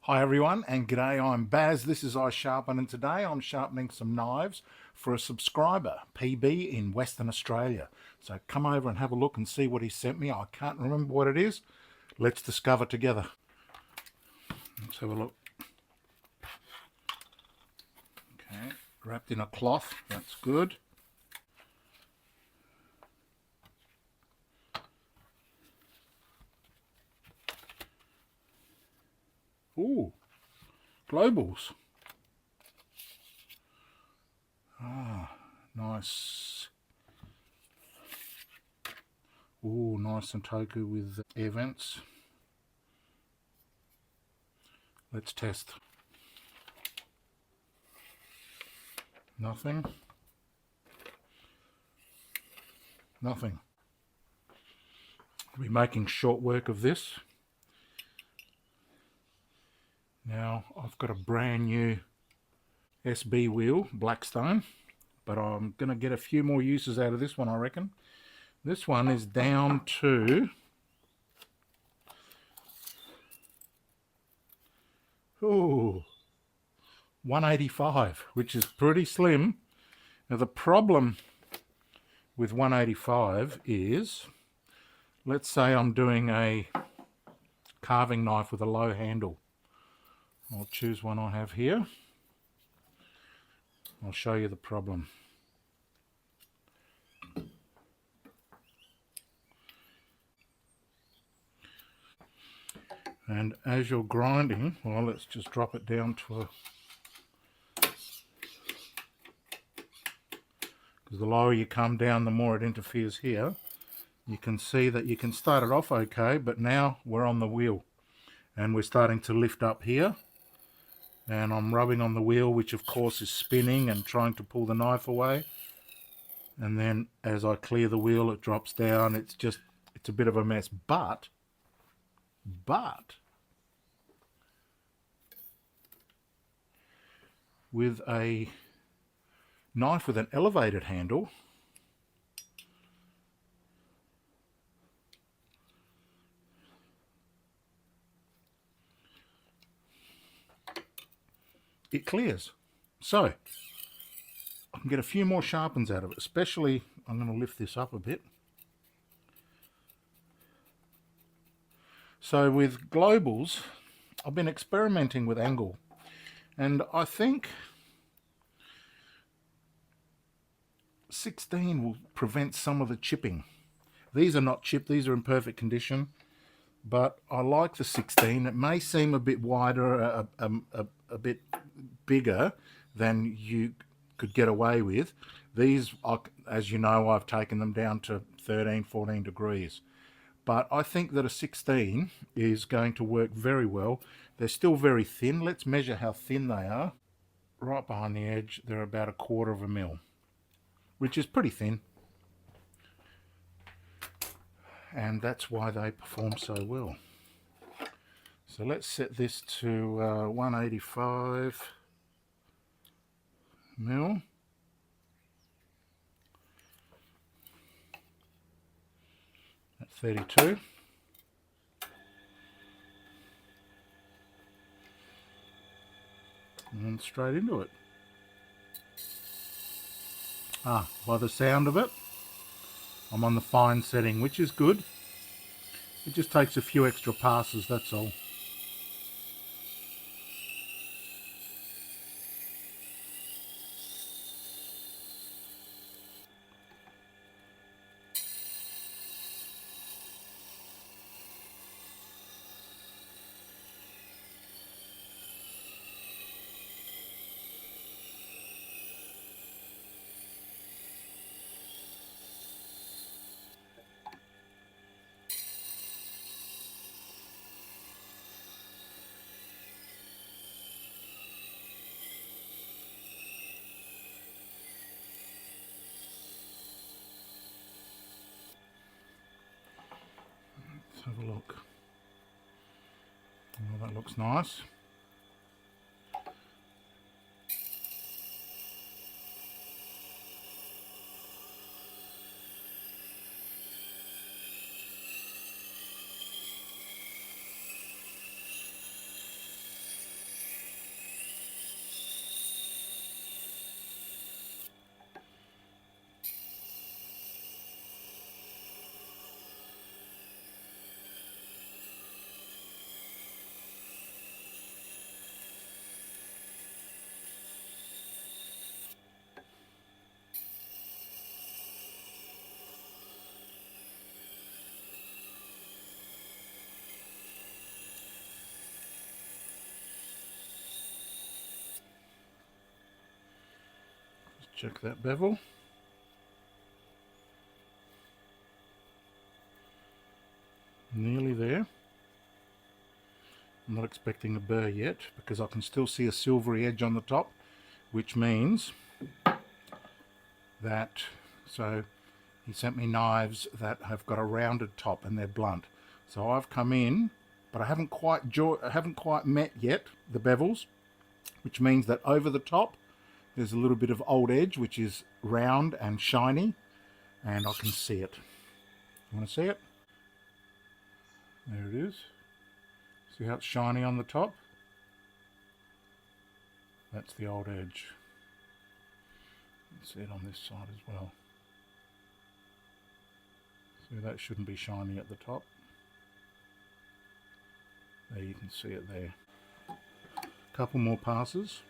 Hi everyone, and g'day, I'm Baz. This is iSharpen, and today I'm sharpening some knives for a subscriber, PB in Western Australia. So come over and have a look and see what he sent me. I can't remember what it is. Let's discover together. Let's have a look. Okay, wrapped in a cloth, that's good. Ooh, globals. Ah, nice. Ooh, nice and toku with air vents. Let's test. Nothing. Nothing. I'll be making short work of this. Now I've got a brand new SB wheel, Blackstone, but I'm going to get a few more uses out of this one, I reckon. This one is down to 185, which is pretty slim. Now the problem with 185 is, let's say I'm doing a carving knife with a low handle. I'll choose one I have here. I'll show you the problem. And as you're grinding, well, let's just drop it down to a... because the lower you come down, the more it interferes here. You can see that you can start it off okay, but now we're on the wheel and we're starting to lift up here. And I'm rubbing on the wheel, which of course is spinning and trying to pull the knife away. And then as I clear the wheel, it drops down. It's a bit of a mess. But with a knife with an elevated handle, it clears. So I can get a few more sharpens out of it, especially, I'm going to lift this up a bit. So with globals, I've been experimenting with angle, and I think 16 will prevent some of the chipping. These are not chipped, these are in perfect condition, but I like the 16. It may seem a bit wider, a bit bigger than you could get away with. These, as you know, I've taken them down to 13, 14 degrees. But I think that a 16 is going to work very well. They're still very thin. Let's measure how thin they are. Right behind the edge, they're about 1/4 mil, which is pretty thin. And that's why they perform so well. So let's set this to 185 mil. At 32. And straight into it. By the sound of it, I'm on the fine setting, which is good. It just takes a few extra passes, that's all. Let's have a look. Oh, that looks nice. Check that bevel. Nearly there. I'm not expecting a burr yet because I can still see a silvery edge on the top, which means that, so he sent me knives that have got a rounded top and they're blunt. So I've come in, but I haven't quite met yet the bevels, which means that over the top there's a little bit of old edge which is round and shiny, and I can see it. You want to see it? There it is. See how it's shiny on the top? That's the old edge. See it on this side as well. See, that shouldn't be shiny at the top. There, you can see it there. Couple more passes.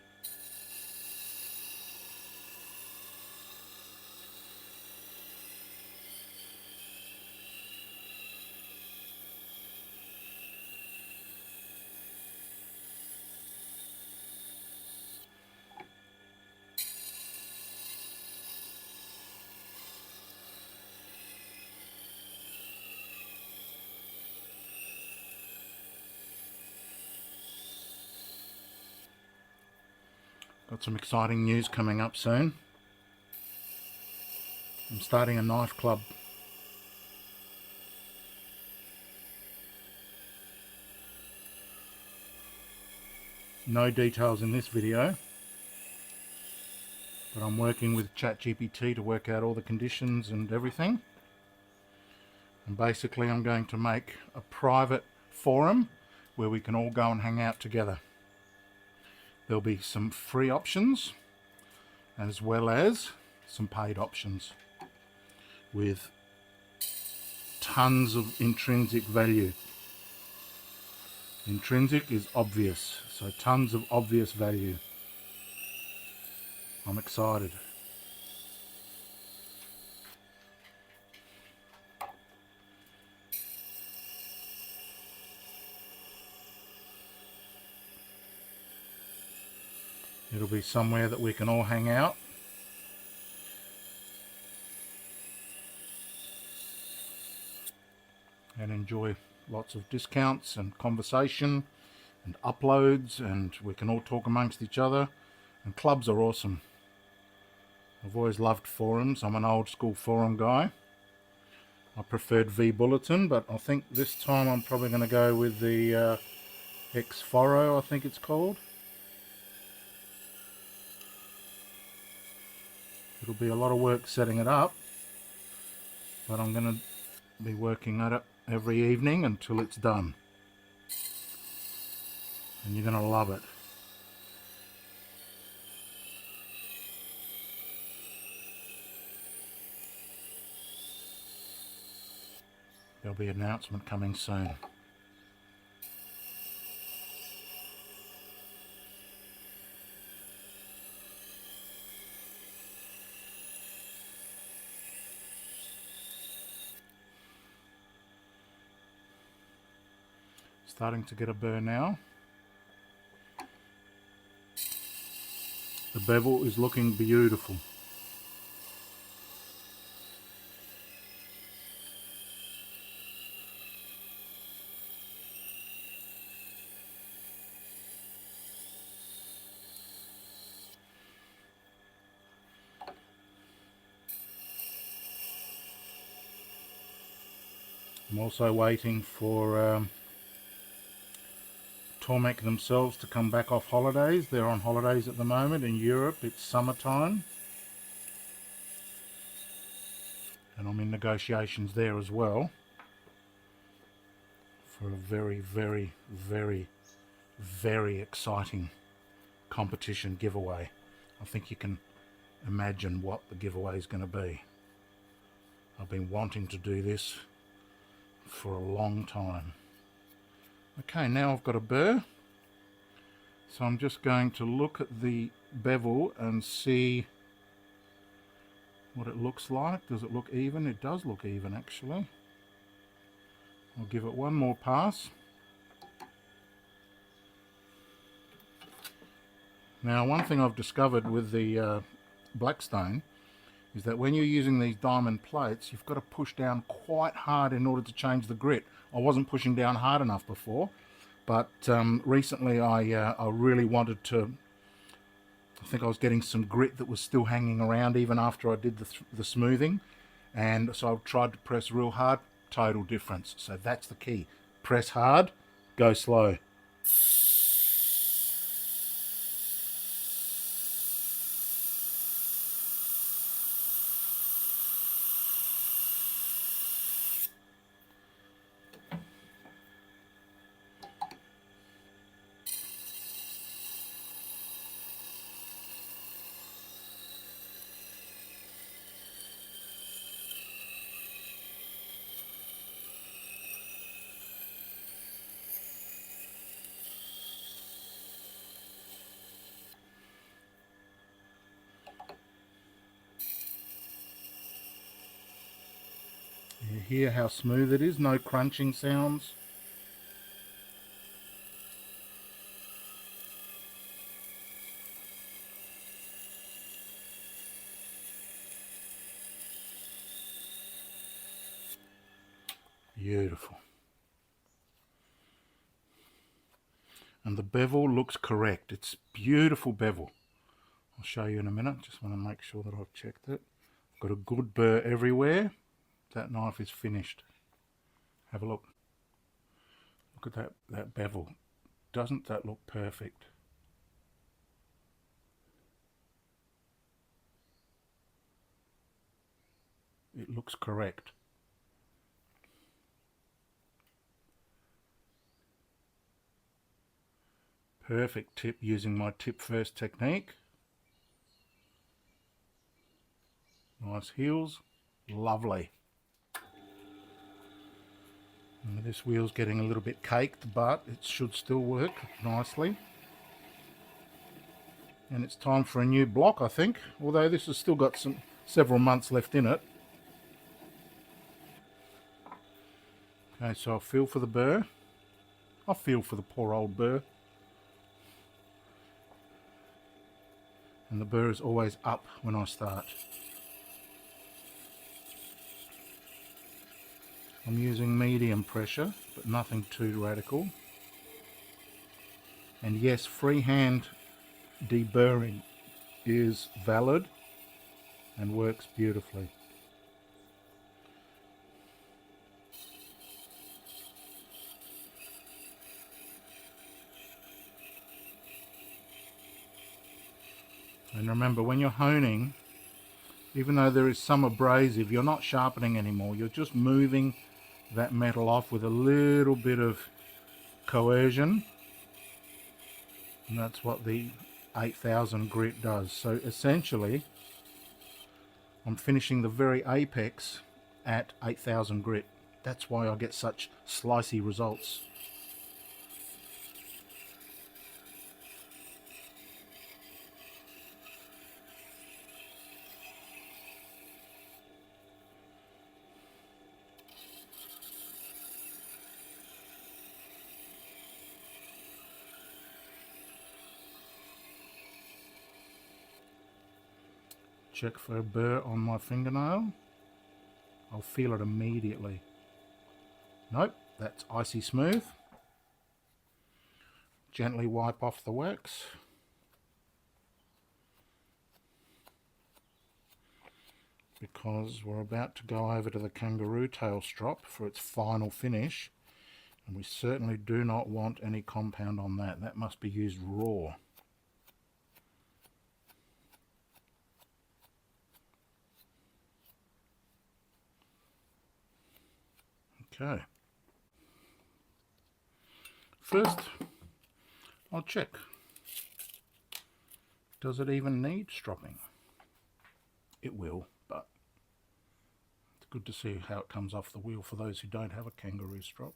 Got some exciting news coming up soon. I'm starting a knife club. No details in this video, but I'm working with ChatGPT to work out all the conditions and everything. And basically I'm going to make a private forum where we can all go and hang out together. There'll be some free options as well as some paid options with tons of intrinsic value. Intrinsic is obvious, so tons of obvious value. I'm excited. It'll be somewhere that we can all hang out. And enjoy lots of discounts and conversation and uploads, and we can all talk amongst each other. And clubs are awesome. I've always loved forums. I'm an old school forum guy. I preferred V-Bulletin, but I think this time I'm probably going to go with the X-Foro, I think it's called. It'll be a lot of work setting it up, but I'm going to be working at it every evening until it's done. And you're going to love it. There'll be an announcement coming soon. Starting to get a burr now. The bevel is looking beautiful. I'm also waiting for Tormek themselves to come back off holidays. They're on holidays at the moment in Europe. It's summertime. And I'm in negotiations there as well for a very, very, very, very exciting competition giveaway. I think you can imagine what the giveaway is going to be. I've been wanting to do this for a long time. Okay, now I've got a burr, so I'm just going to look at the bevel and see what it looks like. Does it look even? It does look even, actually. I'll give it one more pass. Now, one thing I've discovered with the Blackstone is that when you're using these diamond plates, you've got to push down quite hard in order to change the grit. I wasn't pushing down hard enough before, but recently I really wanted to. I think I was getting some grit that was still hanging around even after I did the smoothing, and so I tried to press real hard. Total difference. So that's the key. Press hard, go slow. You hear how smooth it is, no crunching sounds. Beautiful. And the bevel looks correct. It's beautiful bevel. I'll show you in a minute. Just want to make sure that I've checked it. Got a good burr everywhere. That knife is finished. Have a look. Look at that bevel. Doesn't that look perfect? It looks correct. Perfect tip using my tip first technique. Nice heels. Lovely. And this wheel's getting a little bit caked, but it should still work nicely. And it's time for a new block, I think, although this has still got several months left in it. Okay, so I'll feel for the burr. I feel for the poor old burr. And the burr is always up when I start. I'm using medium pressure, but nothing too radical. And yes, freehand deburring is valid and works beautifully. And remember, when you're honing, even though there is some abrasive, you're not sharpening anymore. You're just moving that metal off with a little bit of coercion. And that's what the 8000 grit does. So essentially, I'm finishing the very apex at 8000 grit. That's why I get such slicey results. Check for a burr on my fingernail. I'll feel it immediately. Nope, that's icy smooth. Gently wipe off the wax. Because we're about to go over to the kangaroo tail strop for its final finish. And we certainly do not want any compound on that. That must be used raw. Okay. First, I'll check. Does it even need stropping? It will, but it's good to see how it comes off the wheel for those who don't have a kangaroo strop.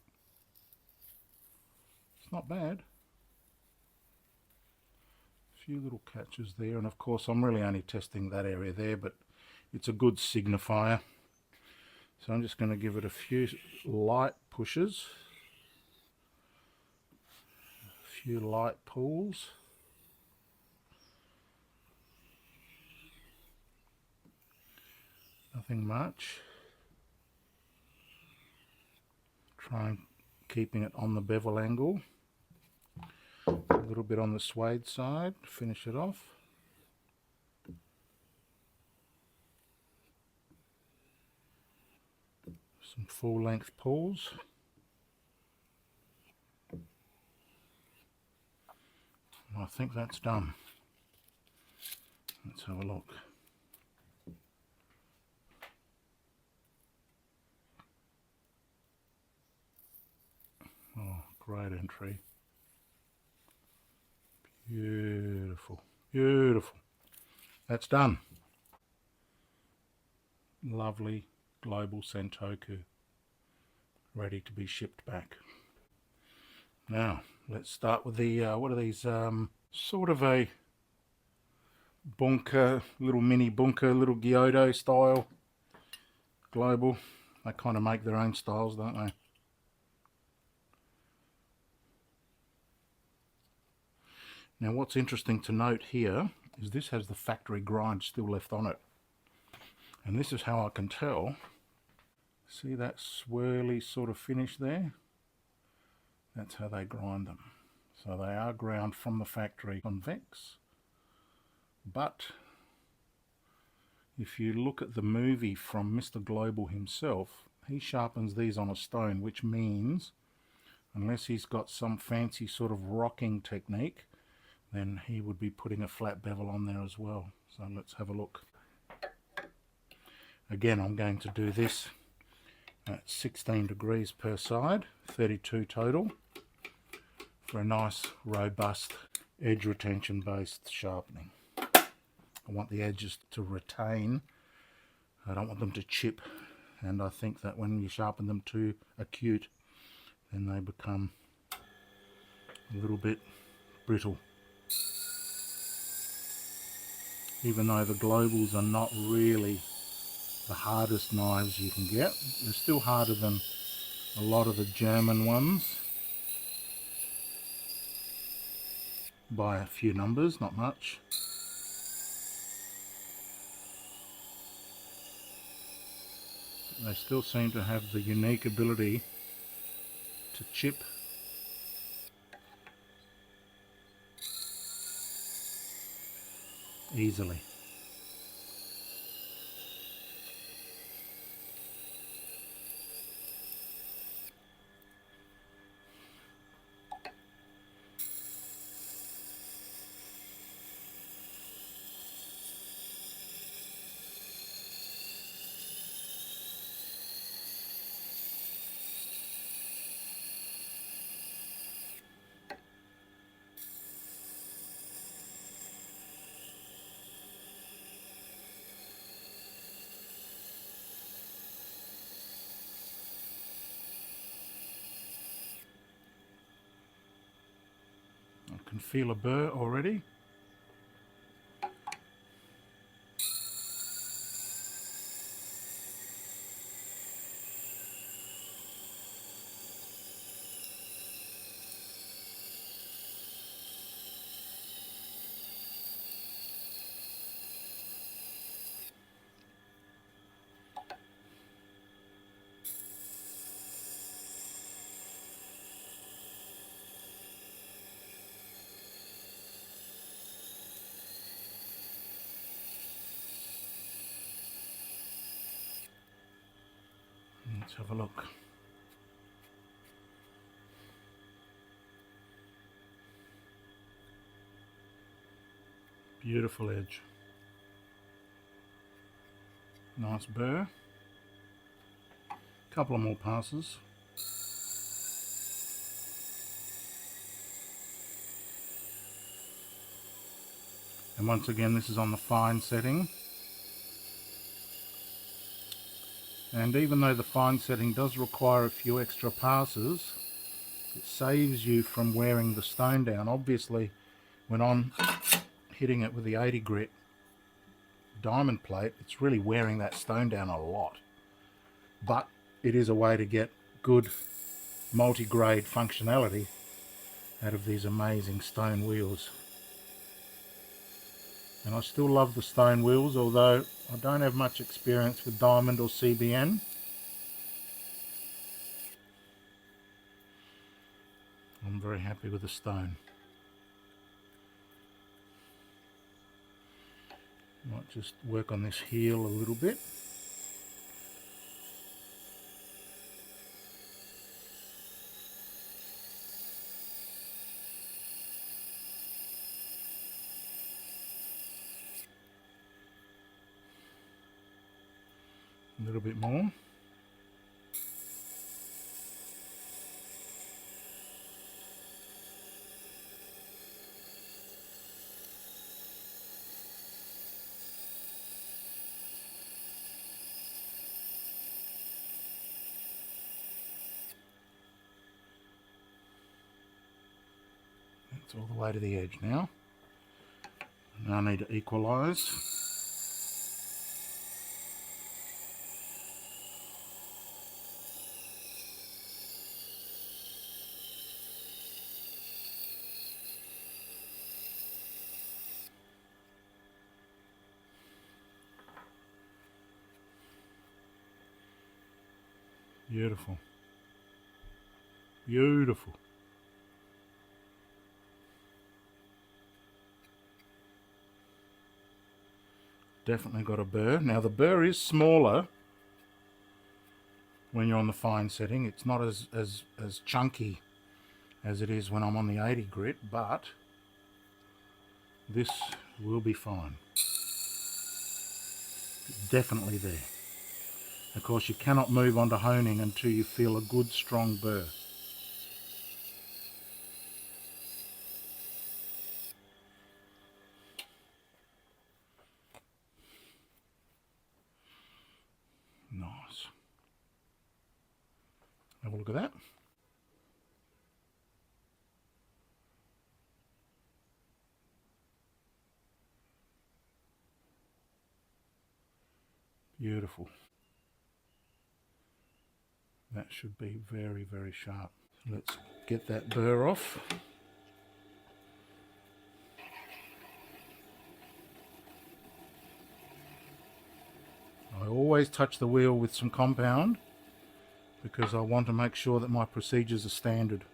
It's not bad. A few little catches there, and of course I'm really only testing that area there, but it's a good signifier. So I'm just going to give it a few light pushes, a few light pulls. Nothing much. Try keeping it on the bevel angle. A little bit on the suede side, finish it off. Some full length pulls. I think that's done. Let's have a look. Oh, great entry. Beautiful, beautiful. That's done. Lovely global Sentoku, ready to be shipped back. Now, let's start with the, what are these, sort of a bunker, little mini bunker, little Gyodo style global. They kind of make their own styles, don't they? Now what's interesting to note here is this has the factory grind still left on it. And this is how I can tell. See that swirly sort of finish there? That's how they grind them. So they are ground from the factory convex. But if you look at the movie from Mr. Global himself, he sharpens these on a stone, which means unless he's got some fancy sort of rocking technique, then he would be putting a flat bevel on there as well. So let's have a look. Again, I'm going to do this at 16 degrees per side, 32 total, for a nice robust edge retention based sharpening. I want the edges to retain, I don't want them to chip, and I think that when you sharpen them too acute, then they become a little bit brittle. Even though the globals are not really the hardest knives you can get, they're still harder than a lot of the German ones by a few numbers, not much. They still seem to have the unique ability to chip easily. I can feel a burr already. Let's have a look. Beautiful edge. Nice burr. Couple of more passes. And once again, this is on the fine setting. And even though the fine setting does require a few extra passes, it saves you from wearing the stone down. Obviously, when I'm hitting it with the 80 grit diamond plate, it's really wearing that stone down a lot. But it is a way to get good multi-grade functionality out of these amazing stone wheels. And I still love the stone wheels, although I don't have much experience with diamond or CBN. I'm very happy with the stone. Might just work on this heel a little bit. A little bit more. That's all the way to the edge now. Now I need to equalise. Beautiful. Beautiful. Definitely got a burr. Now the burr is smaller when you're on the fine setting. It's not as chunky as it is when I'm on the 80 grit, but this will be fine. It's definitely there. Of course, you cannot move on to honing until you feel a good strong burr. Nice. Have a look at that. Beautiful. That should be very, very sharp. Let's get that burr off. I always touch the wheel with some compound because I want to make sure that my procedures are standard.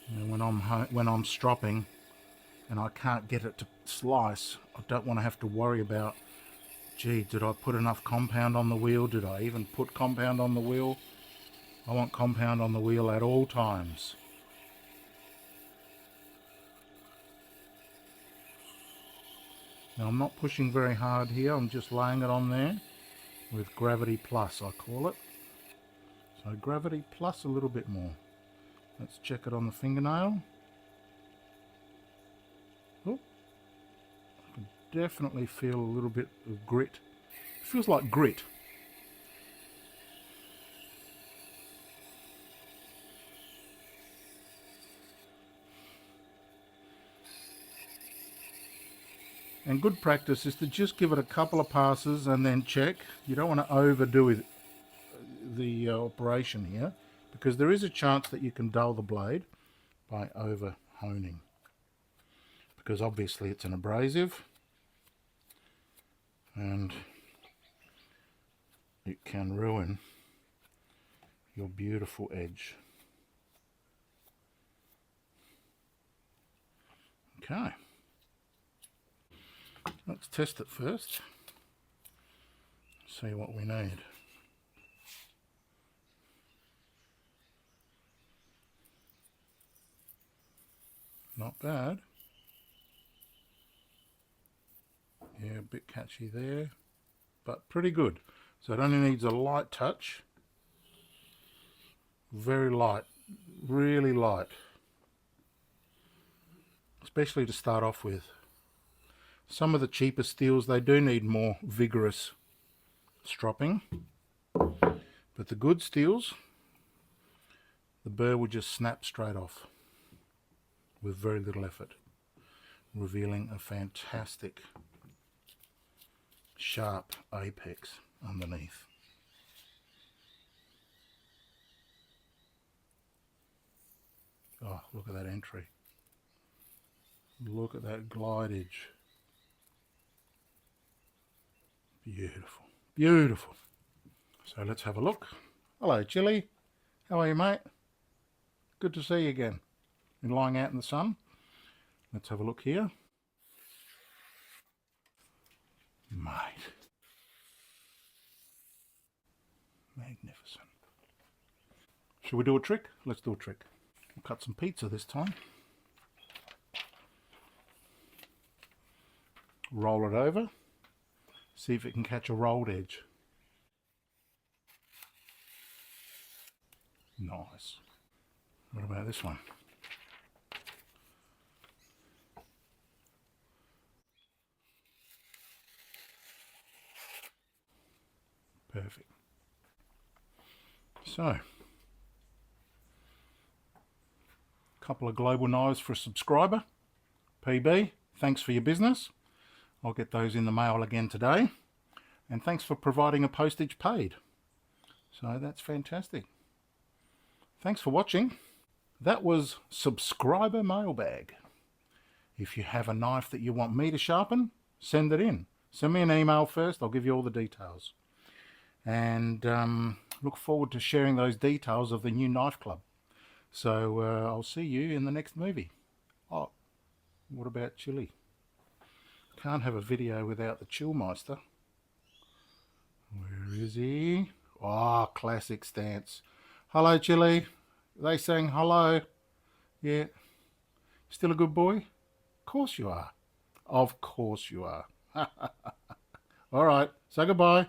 And when I'm stropping and I can't get it to slice, I don't want to have to worry about, gee, did I put enough compound on the wheel? Did I even put compound on the wheel? I want compound on the wheel at all times. Now I'm not pushing very hard here, I'm just laying it on there with gravity plus, I call it. So gravity plus a little bit more. Let's check it on the fingernail. Oh, I can definitely feel a little bit of grit. It feels like grit. And good practice is to just give it a couple of passes and then check. You don't want to overdo it, the operation here, because there is a chance that you can dull the blade by over honing, because obviously it's an abrasive and it can ruin your beautiful edge. Okay, let's test it first, see what we need. Not bad. Yeah, a bit catchy there, but pretty good. So it only needs a light touch. Very light, really light. Especially to start off with. Some of the cheaper steels, they do need more vigorous stropping. But the good steels, the burr will just snap straight off with very little effort, revealing a fantastic sharp apex underneath. look at that entry. Look at that glidage. Beautiful, beautiful. So let's have a look. Hello, Chili. How are you, mate? Good to see you again. Been lying out in the sun. Let's have a look here. Mate. Magnificent. Should we do a trick? Let's do a trick. We'll cut some pizza this time. Roll it over. See if it can catch a rolled edge. Nice. What about this one? Perfect. So, couple of global knives for a subscriber. PB, thanks for your business. I'll get those in the mail again today. And thanks for providing a postage paid. So that's fantastic. Thanks for watching. That was subscriber mailbag. If you have a knife that you want me to sharpen, send it in. Send me an email first. I'll give you all the details. And look forward to sharing those details of the new knife club. So I'll see you in the next movie. Oh, what about Chili? Can't have a video without the Chillmeister. Where is he? Oh, classic stance. Hello, Chili. Are they saying hello? Yeah. Still a good boy? Of course you are. Of course you are. All right. Say goodbye.